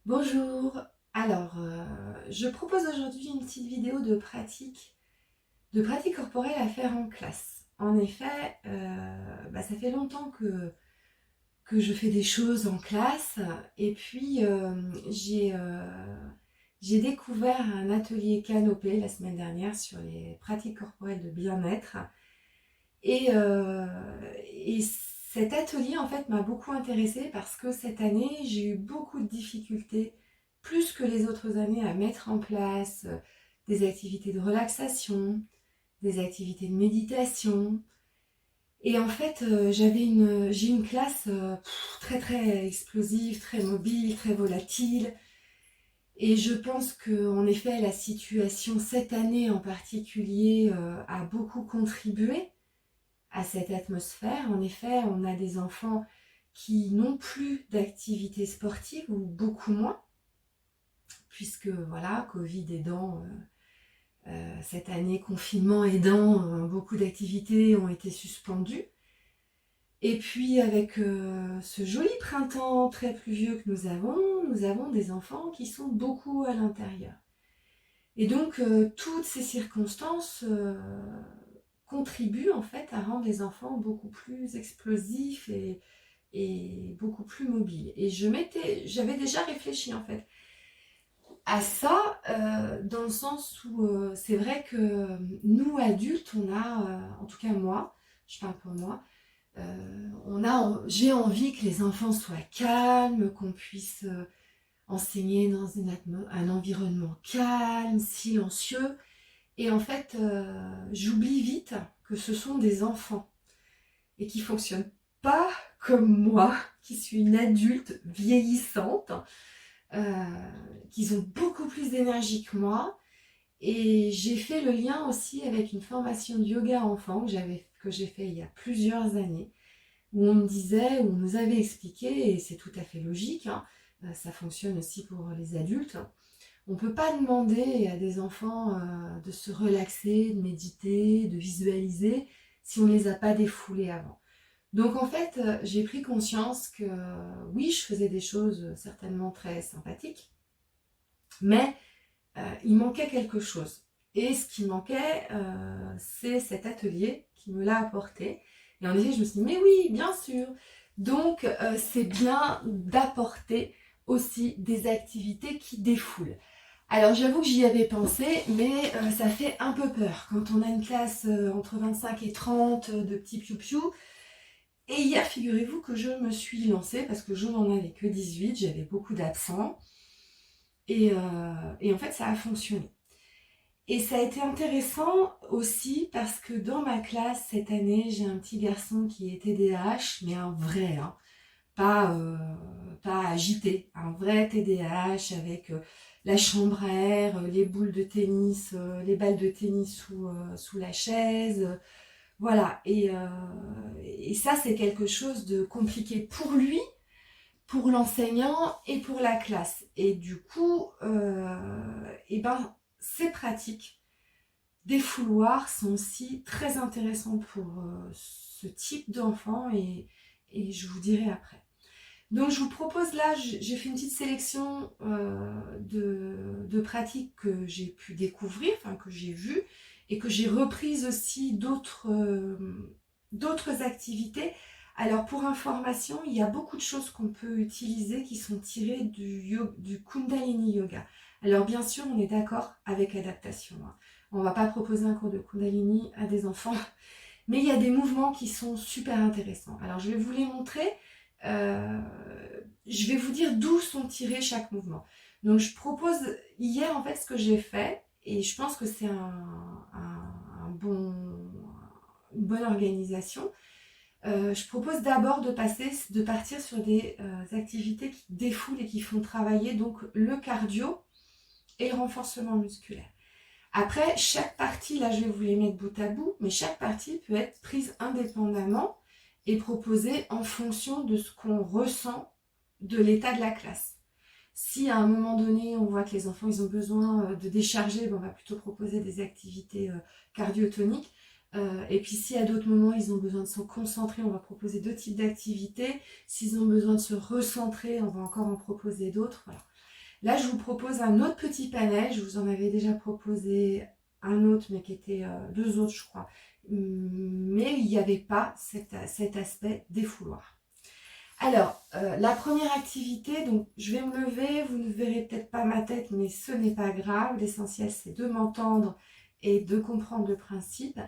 Bonjour, je propose aujourd'hui une petite vidéo de pratique corporelle à faire en classe. En effet, ça fait longtemps que je fais des choses en classe et puis j'ai découvert un atelier Canopé la semaine dernière sur les pratiques corporelles de bien-être et, euh, et cet atelier en fait m'a beaucoup intéressée parce que cette année j'ai eu beaucoup de difficultés, plus que les autres années, à mettre en place des activités de relaxation, des activités de méditation. Et en fait, j'ai une classe très très explosive, très mobile, très volatile. Et je pense que en effet, la situation cette année en particulier a beaucoup contribué à cette atmosphère. En effet, on a des enfants qui n'ont plus d'activité sportive ou beaucoup moins, puisque voilà, Covid aidant, cette année, confinement aidant, beaucoup d'activités ont été suspendues. Et puis avec ce joli printemps très pluvieux que nous avons des enfants qui sont beaucoup à l'intérieur. Et donc toutes ces circonstances contribuent en fait à rendre les enfants beaucoup plus explosifs et beaucoup plus mobiles. Et j'avais déjà réfléchi en fait à ça, dans le sens où c'est vrai que nous adultes, en tout cas moi, je parle pour moi, j'ai envie que les enfants soient calmes, qu'on puisse enseigner dans un environnement calme, silencieux. Et en fait, j'oublie vite que ce sont des enfants et qui fonctionnent pas comme moi, qui suis une adulte vieillissante, euh, qui ont beaucoup plus d'énergie que moi. Et j'ai fait le lien aussi avec une formation de yoga enfant que j'ai fait il y a plusieurs années, où où on nous avait expliqué, et c'est tout à fait logique, hein, ça fonctionne aussi pour les adultes. On ne peut pas demander à des enfants de se relaxer, de méditer, de visualiser si on ne les a pas défoulés avant. Donc en fait, j'ai pris conscience que oui, je faisais des choses certainement très sympathiques, mais il manquait quelque chose. Et ce qui manquait, c'est cet atelier qui me l'a apporté. Et en effet, je me suis dit, mais oui, bien sûr. Donc c'est bien d'apporter aussi des activités qui défoulent. Alors j'avoue que j'y avais pensé, mais ça fait un peu peur quand on a une classe entre 25 et 30 de petits piou-piou. Et hier, figurez-vous que je me suis lancée parce que je n'en avais que 18, j'avais beaucoup d'absents. Et en fait, ça a fonctionné. Et ça a été intéressant aussi parce que dans ma classe cette année, j'ai un petit garçon qui est TDAH, mais un vrai, hein, pas agité, un vrai TDAH avec la chambre à air, les boules de tennis, les balles de tennis sous la chaise, voilà. Et ça, c'est quelque chose de compliqué pour lui, pour l'enseignant et pour la classe. Et du coup, c'est pratique. Des fouloirs sont aussi très intéressants pour ce type d'enfant et je vous dirai après. Donc je vous propose là, j'ai fait une petite sélection de pratiques que j'ai pu découvrir, enfin que j'ai vues et que j'ai reprises aussi d'autres activités. Alors pour information, il y a beaucoup de choses qu'on peut utiliser qui sont tirées du Kundalini Yoga. Alors bien sûr, on est d'accord avec adaptation, hein. On ne va pas proposer un cours de Kundalini à des enfants, mais il y a des mouvements qui sont super intéressants. Alors je vais vous les montrer. Euh, je vais vous dire d'où sont tirés chaque mouvement. Donc je propose hier en fait ce que j'ai fait et je pense que c'est une bonne organisation. Je propose d'abord de partir sur des activités qui défoulent et qui font travailler donc le cardio et le renforcement musculaire. Après, chaque partie, là je vais vous les mettre bout à bout, mais chaque partie peut être prise indépendamment et proposée en fonction de ce qu'on ressent de l'état de la classe. Si à un moment donné, on voit que les enfants ils ont besoin de décharger, on va plutôt proposer des activités cardiotoniques. Et puis si à d'autres moments, ils ont besoin de se concentrer, on va proposer deux types d'activités. S'ils ont besoin de se recentrer, on va encore en proposer d'autres. Voilà. Là, je vous propose un autre petit panel. Je vous en avais déjà proposé un autre, mais qui était deux autres, je crois. Mais il n'y avait pas cet aspect défouloir. Alors, la première activité, donc je vais me lever, vous ne verrez peut-être pas ma tête, mais ce n'est pas grave. L'essentiel, c'est de m'entendre et de comprendre le principe.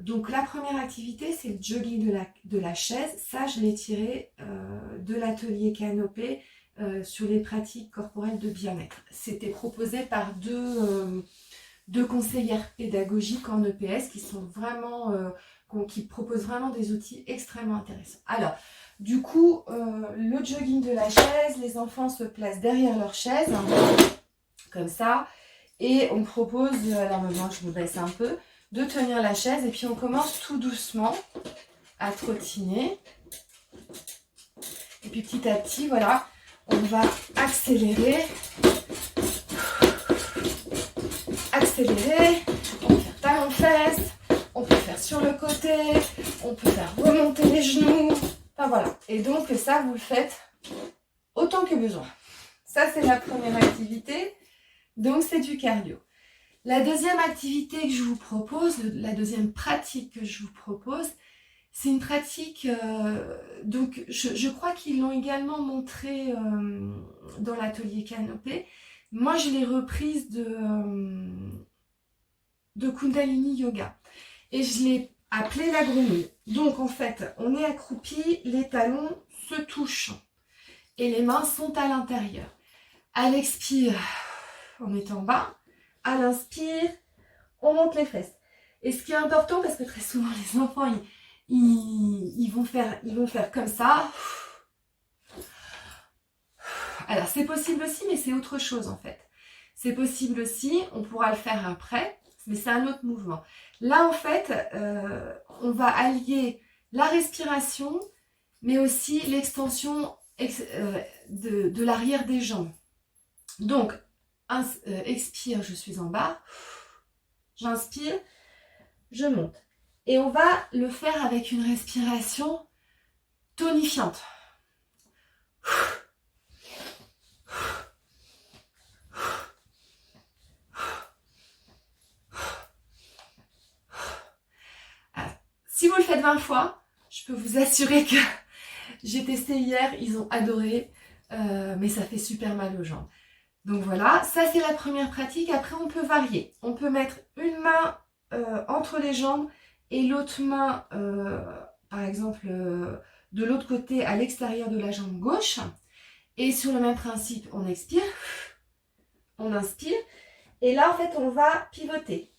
Donc la première activité, c'est le jogging de la chaise. Ça, je l'ai tiré de l'atelier Canopée sur les pratiques corporelles de bien-être. C'était proposé par deux conseillères pédagogiques en EPS qui sont vraiment, qui proposent vraiment des outils extrêmement intéressants. Alors, du coup, le jogging de la chaise, les enfants se placent derrière leur chaise, hein, comme ça, et on propose, alors maintenant je vous baisse un peu, de tenir la chaise et puis on commence tout doucement à trottiner. Et puis petit à petit, voilà, on va accélérer. Accélérer. On peut faire talon-fesse, on peut faire sur le côté, on peut faire remonter les genoux. Enfin voilà. Et donc ça, vous le faites autant que besoin. Ça, c'est la première activité. Donc c'est du cardio. La deuxième activité que je vous propose, la deuxième pratique que je vous propose, c'est une pratique, donc je crois qu'ils l'ont également montré dans l'atelier Canopée. Moi, je l'ai reprise de Kundalini Yoga et je l'ai appelée la grenouille. Donc en fait, on est accroupi, les talons se touchent et les mains sont à l'intérieur. À l'expire, on est en bas. À l'inspire, on monte les fesses. Et ce qui est important, parce que très souvent les enfants, ils vont faire comme ça. Alors c'est possible aussi, mais c'est autre chose en fait. C'est possible aussi, on pourra le faire après, mais c'est un autre mouvement. Là en fait, on va allier la respiration, mais aussi l'extension de l'arrière des jambes. Donc, expire, je suis en bas. J'inspire, je monte. Et on va le faire avec une respiration tonifiante. Alors, si vous le faites 20 fois, je peux vous assurer que j'ai testé hier, ils ont adoré, mais ça fait super mal aux jambes. Donc voilà, ça c'est la première pratique. Après, on peut varier. On peut mettre une main entre les jambes et l'autre main, par exemple, de l'autre côté à l'extérieur de la jambe gauche. Et sur le même principe, on expire, on inspire. Et là, en fait, on va pivoter.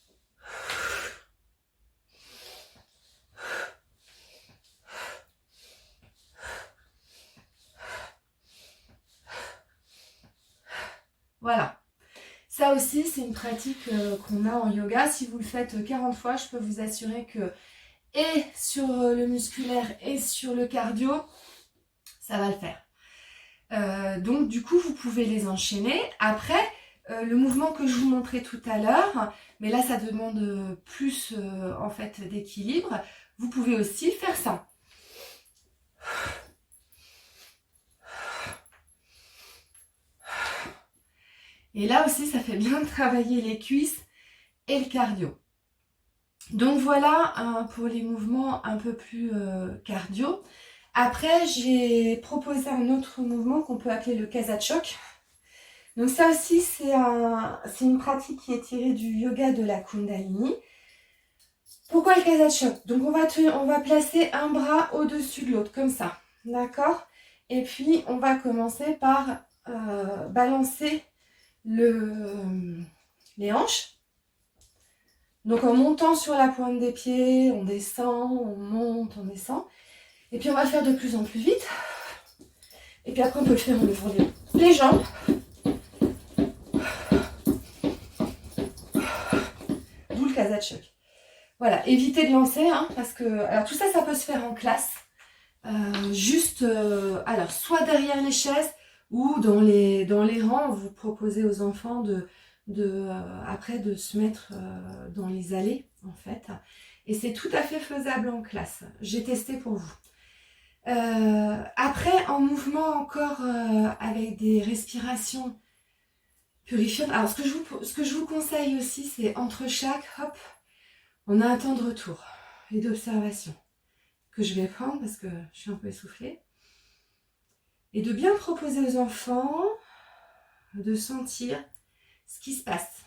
Voilà. Ça aussi, c'est une pratique qu'on a en yoga. Si vous le faites 40 fois, je peux vous assurer que et sur le musculaire et sur le cardio, ça va le faire. Donc du coup, vous pouvez les enchaîner. Après, le mouvement que je vous montrais tout à l'heure, mais là, ça demande plus en fait d'équilibre. Vous pouvez aussi faire ça. Et là aussi, ça fait bien travailler les cuisses et le cardio. Donc voilà pour les mouvements un peu plus cardio. Après, j'ai proposé un autre mouvement qu'on peut appeler le Kazachok. Donc ça aussi, c'est une pratique qui est tirée du yoga de la Kundalini. Pourquoi le Kazachok? Donc on va placer un bras au-dessus de l'autre, comme ça. D'accord? Et puis, on va commencer par balancer les hanches. Donc en montant sur la pointe des pieds, on descend, on monte, on descend. Et puis on va faire de plus en plus vite. Et puis après on peut le faire en ouvrant les jambes. D'où le Kazachok. Voilà, évitez de lancer, hein, parce que... Alors tout ça, ça peut se faire en classe. Alors soit derrière les chaises ou dans les rangs, vous proposez aux enfants après de se mettre dans les allées en fait, et c'est tout à fait faisable en classe. J'ai testé pour vous. Après, en mouvement encore avec des respirations purifiantes. Alors, ce que je vous conseille aussi, c'est entre chaque, hop, on a un temps de retour et d'observation que je vais prendre parce que je suis un peu essoufflée. Et de bien proposer aux enfants de sentir ce qui se passe.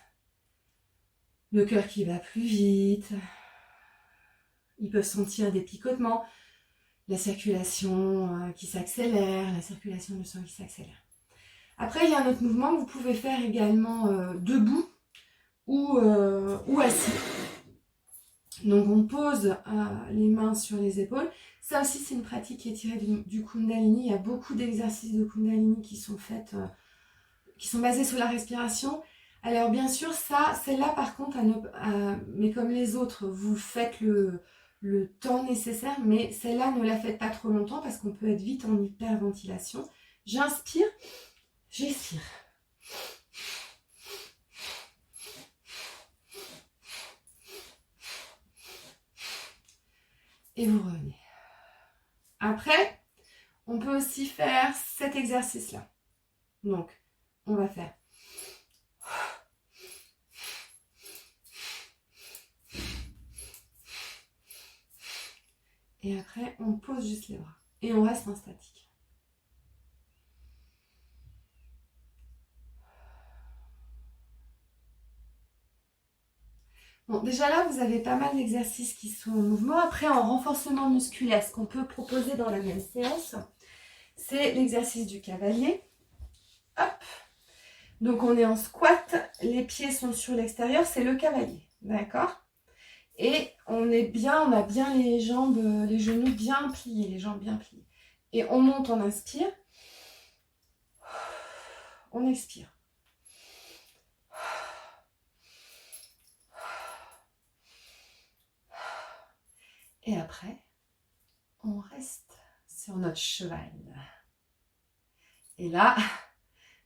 Le cœur qui va plus vite. Ils peuvent sentir des picotements, la circulation qui s'accélère, la circulation du sang qui s'accélère. Après, il y a un autre mouvement que vous pouvez faire également debout ou assis. Donc, on pose les mains sur les épaules. Ça aussi, c'est une pratique qui est tirée du Kundalini. Il y a beaucoup d'exercices de Kundalini qui sont faits, qui sont basés sur la respiration. Alors, bien sûr, celle-là, par contre, mais comme les autres, vous faites le temps nécessaire, mais celle-là, ne la faites pas trop longtemps parce qu'on peut être vite en hyperventilation. J'inspire, j'expire. Et vous revenez. Après, on peut aussi faire cet exercice-là. Donc, on va faire. Et après, on pose juste les bras. Et on reste en statique. Bon, déjà là, vous avez pas mal d'exercices qui sont en mouvement. Après, en renforcement musculaire, ce qu'on peut proposer dans la même séance, c'est l'exercice du cavalier. Hop. Donc, on est en squat. Les pieds sont sur l'extérieur. C'est le cavalier. D'accord ? Et on a bien les jambes, les genoux bien pliés, les jambes bien pliées. Et on monte, on inspire. On expire. Et après, on reste sur notre cheval. Et là,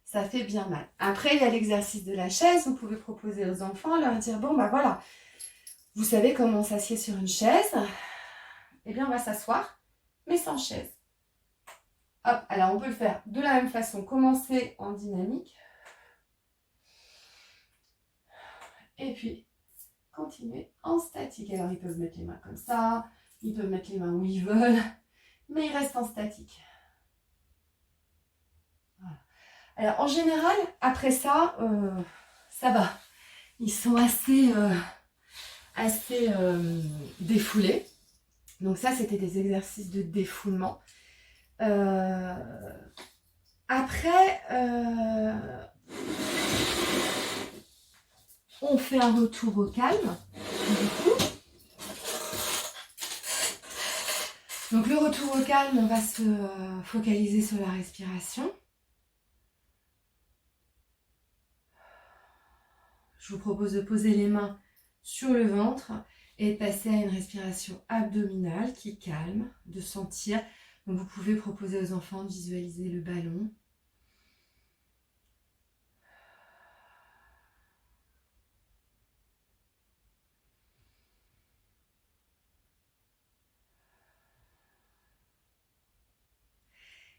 ça fait bien mal. Après, il y a l'exercice de la chaise. Vous pouvez proposer aux enfants, leur dire, bon, bah voilà, vous savez comment on s'assied sur une chaise. Eh bien, on va s'asseoir, mais sans chaise. Hop, alors on peut le faire de la même façon. Commencer en dynamique. Et puis, continuer en statique. Alors, ils peuvent mettre les mains comme ça. Ils peuvent mettre les mains où ils veulent. Mais ils restent en statique. Voilà. Alors, en général, après ça, ça va. Ils sont assez défoulés. Donc ça, c'était des exercices de défoulement. Après, on fait un retour au calme. Du coup. Donc le retour au calme, on va se focaliser sur la respiration. Je vous propose de poser les mains sur le ventre et de passer à une respiration abdominale qui calme, de sentir. Donc vous pouvez proposer aux enfants de visualiser le ballon.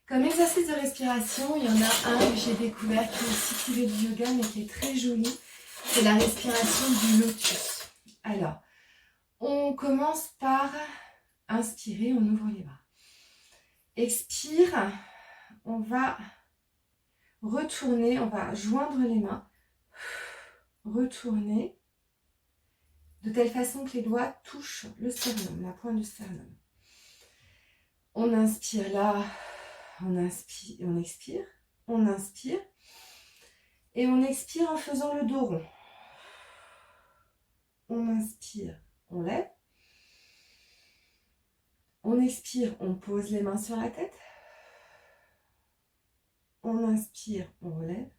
Comme exercice de respiration, il y en a un que j'ai découvert qui est aussi tiré du yoga mais qui est très joli. C'est la respiration du lotus. Alors, on commence par inspirer, on ouvre les bras. Expire, on va retourner, on va joindre les mains, retourner, de telle façon que les doigts touchent le sternum, la pointe du sternum. On inspire là, on inspire, on expire, on inspire, et on expire en faisant le dos rond. On inspire, on lève. On expire, on pose les mains sur la tête. On inspire, on relève.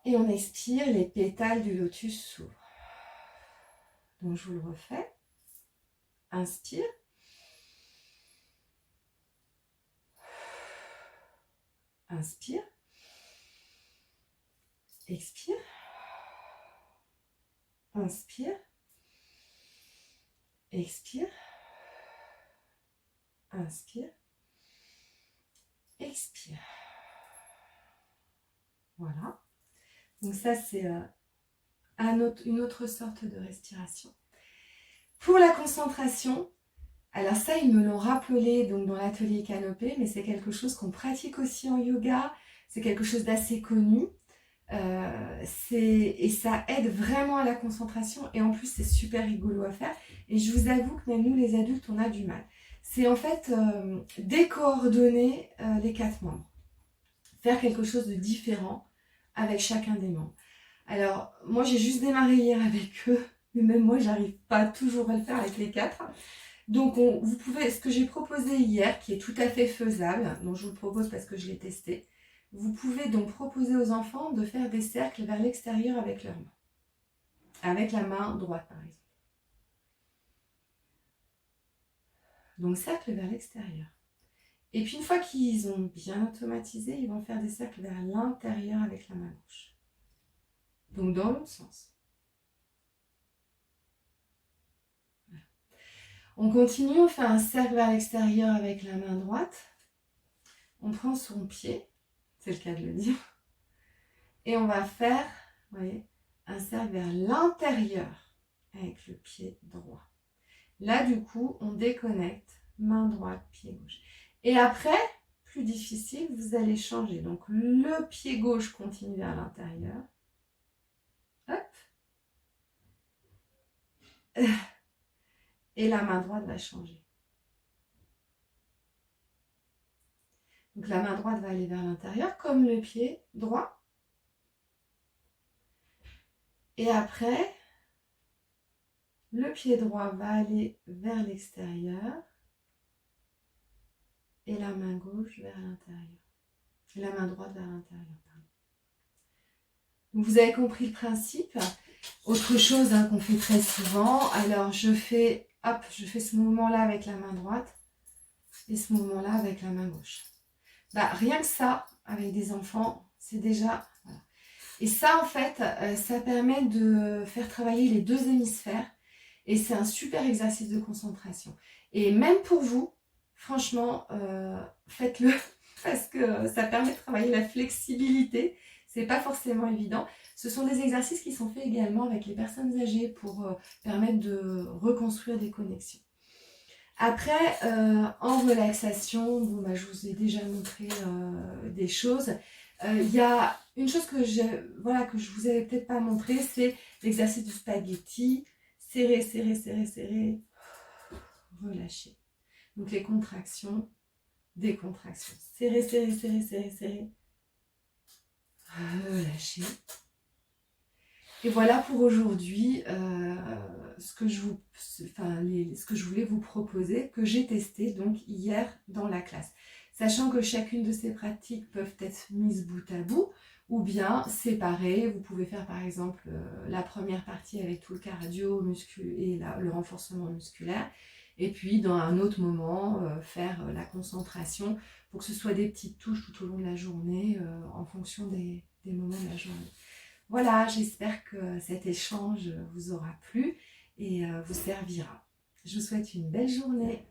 Et on expire, les pétales du lotus s'ouvrent. Donc je vous le refais. Inspire. Inspire. Expire. Inspire. Expire. Inspire. Expire. Voilà. Donc ça, c'est une autre sorte de respiration. Pour la concentration, alors ça, ils me l'ont rappelé donc, dans l'atelier Canopée, mais c'est quelque chose qu'on pratique aussi en yoga, c'est quelque chose d'assez connu. Et ça aide vraiment à la concentration et en plus c'est super rigolo à faire et je vous avoue que même nous les adultes on a du mal. C'est en fait décoordonner les 4 membres, faire quelque chose de différent avec chacun des membres. Alors moi j'ai juste démarré hier avec eux, mais même moi j'arrive pas toujours à le faire avec les 4. Donc vous pouvez, ce que j'ai proposé hier qui est tout à fait faisable, donc je vous le propose parce que je l'ai testé. Vous pouvez donc proposer aux enfants de faire des cercles vers l'extérieur avec leurs mains. Avec la main droite, par exemple. Donc, cercle vers l'extérieur. Et puis, une fois qu'ils ont bien automatisé, ils vont faire des cercles vers l'intérieur avec la main gauche. Donc, dans l'autre sens. Voilà. On continue, on fait un cercle vers l'extérieur avec la main droite. On prend son pied, c'est le cas de le dire. Et on va faire, vous voyez, un cercle vers l'intérieur avec le pied droit. Là, du coup, on déconnecte main droite, pied gauche. Et après, plus difficile, vous allez changer. Donc, le pied gauche continue vers l'intérieur. Hop. Et la main droite va changer. Donc, la main droite va aller vers l'intérieur, comme le pied droit. Et après, le pied droit va aller vers l'extérieur. Et la main gauche vers l'intérieur. Et la main droite vers l'intérieur. Donc, vous avez compris le principe. Autre chose qu'on fait très souvent, alors je fais ce mouvement-là avec la main droite et ce mouvement-là avec la main gauche. Rien que ça, avec des enfants, c'est déjà... Voilà. Et ça, en fait, ça permet de faire travailler les 2 hémisphères et c'est un super exercice de concentration. Et même pour vous, franchement, faites-le parce que ça permet de travailler la flexibilité. C'est pas forcément évident. Ce sont des exercices qui sont faits également avec les personnes âgées pour permettre de reconstruire des connexions. Après, en relaxation, je vous ai déjà montré des choses. Il y a une chose que je vous avais peut-être pas montré, c'est l'exercice du spaghetti. Serrer, serrer, serrer, serrer. Relâcher. Donc les contractions, décontraction. Serrer, serrer, serrer, serrer, serrer. Relâcher. Et voilà pour aujourd'hui ce que je voulais vous proposer, que j'ai testé donc hier dans la classe. Sachant que chacune de ces pratiques peuvent être mises bout à bout ou bien séparées. Vous pouvez faire par exemple la première partie avec tout le cardio et le renforcement musculaire. Et puis dans un autre moment, faire la concentration pour que ce soit des petites touches tout au long de la journée en fonction des moments de la journée. Voilà, j'espère que cet échange vous aura plu et vous servira. Je vous souhaite une belle journée.